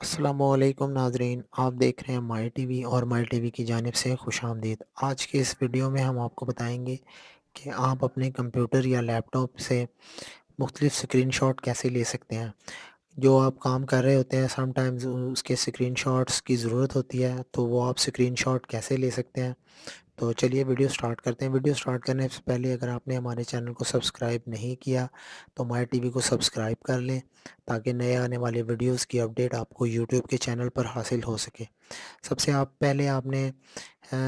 السلام علیکم ناظرین، آپ دیکھ رہے ہیں مائی ٹی وی اور مائی ٹی وی کی جانب سے خوش آمدید۔ آج کے اس ویڈیو میں ہم آپ کو بتائیں گے کہ آپ اپنے کمپیوٹر یا لیپ ٹاپ سے مختلف اسکرین شاٹ کیسے لے سکتے ہیں۔ جو آپ کام کر رہے ہوتے ہیں سم ٹائمز اس کے اسکرین شاٹس کی ضرورت ہوتی ہے، تو وہ آپ اسکرین شاٹ کیسے لے سکتے ہیں۔ تو چلیے ویڈیو سٹارٹ کرتے ہیں۔ ویڈیو سٹارٹ کرنے سے پہلے اگر آپ نے ہمارے چینل کو سبسکرائب نہیں کیا تو مائی ٹی وی کو سبسکرائب کر لیں تاکہ نئے آنے والے ویڈیوز کی اپڈیٹ آپ کو یوٹیوب کے چینل پر حاصل ہو سکے۔ سب سے پہلے آپ نے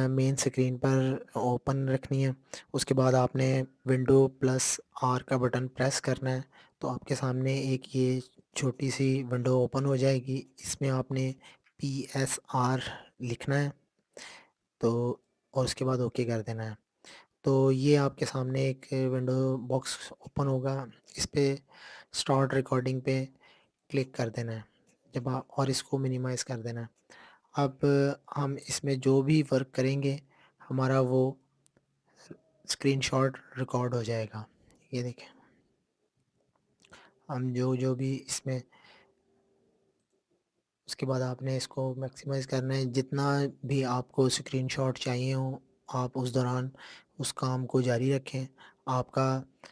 مین سکرین پر اوپن رکھنی ہے، اس کے بعد آپ نے ونڈو پلس آر کا بٹن پریس کرنا ہے، تو آپ کے سامنے ایک یہ چھوٹی سی ونڈو اوپن ہو جائے گی۔ اس میں آپ نے PSR لکھنا ہے، تو اور اس کے بعد اوکے کر دینا ہے۔ تو یہ آپ کے سامنے ایک ونڈو باکس اوپن ہوگا، اس پہ سٹارٹ ریکارڈنگ پہ کلک کر دینا ہے جب آپ، اور اس کو منیمائز کر دینا ہے۔ اب ہم اس میں جو بھی ورک کریں گے ہمارا وہ اسکرین شاٹ ریکارڈ ہو جائے گا۔ یہ دیکھیں، ہم جو بھی اس میں، اس کے بعد آپ نے اس کو میکسیمائز کرنا ہے، جتنا بھی آپ کو اسکرین شاٹ چاہیے ہوں آپ اس دوران اس کام کو جاری رکھیں، آپ کا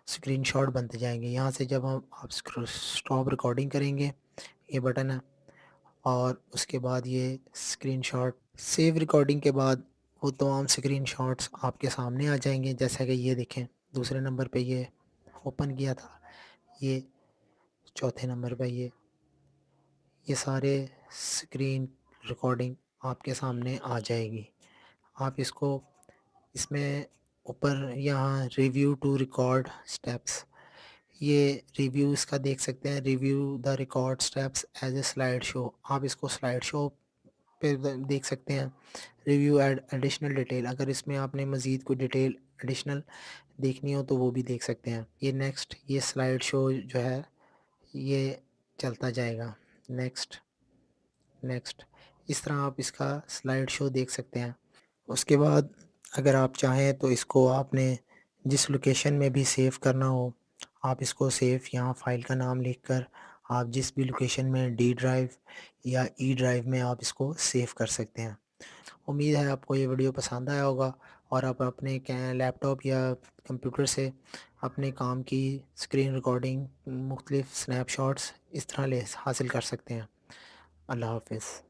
اسکرین شاٹ بنتے جائیں گے۔ یہاں سے جب آپ اسٹاپ ریکارڈنگ کریں گے، یہ بٹن ہے، اور اس کے بعد یہ اسکرین شاٹ سیو ریکارڈنگ کے بعد وہ تمام اسکرین شاٹس آپ کے سامنے آ جائیں گے۔ جیسا کہ یہ دیکھیں، دوسرے نمبر پہ یہ اوپن کیا تھا، یہ چوتھے نمبر پہ یہ سارے اسکرین ریکارڈنگ آپ کے سامنے آ جائے گی۔ آپ اس کو، اس میں اوپر یہاں ریویو ٹو ریکارڈ سٹیپس، یہ ریویو اس کا دیکھ سکتے ہیں، review the record steps as a slide show. آپ اس کو سلائیڈ شو پہ دیکھ سکتے ہیں۔ ریویو ایڈیشنل ڈیٹیل، اگر اس میں آپ نے مزید کوئی ڈیٹیل ایڈیشنل دیکھنی ہو تو وہ بھی دیکھ سکتے ہیں۔ یہ نیکسٹ، یہ سلائیڈ شو جو ہے یہ چلتا جائے گا، نیکسٹ نیکسٹ، اس طرح آپ اس کا سلائیڈ شو دیکھ سکتے ہیں۔ اس کے بعد اگر آپ چاہیں تو اس کو آپ نے جس لوکیشن میں بھی سیو کرنا ہو، آپ اس کو سیو، یہاں فائل کا نام لکھ کر آپ جس بھی لوکیشن میں ڈی ڈرائیو یا ای ڈرائیو میں آپ اس کو سیو کر سکتے ہیں۔ امید ہے آپ کو یہ ویڈیو پسند آیا ہوگا اور آپ اپنے لیپ ٹاپ یا کمپیوٹر سے اپنے کام کی اسکرین ریکارڈنگ، مختلف سنیپ شاٹس اس طرح حاصل کر سکتے ہیں۔ اللہ حافظ۔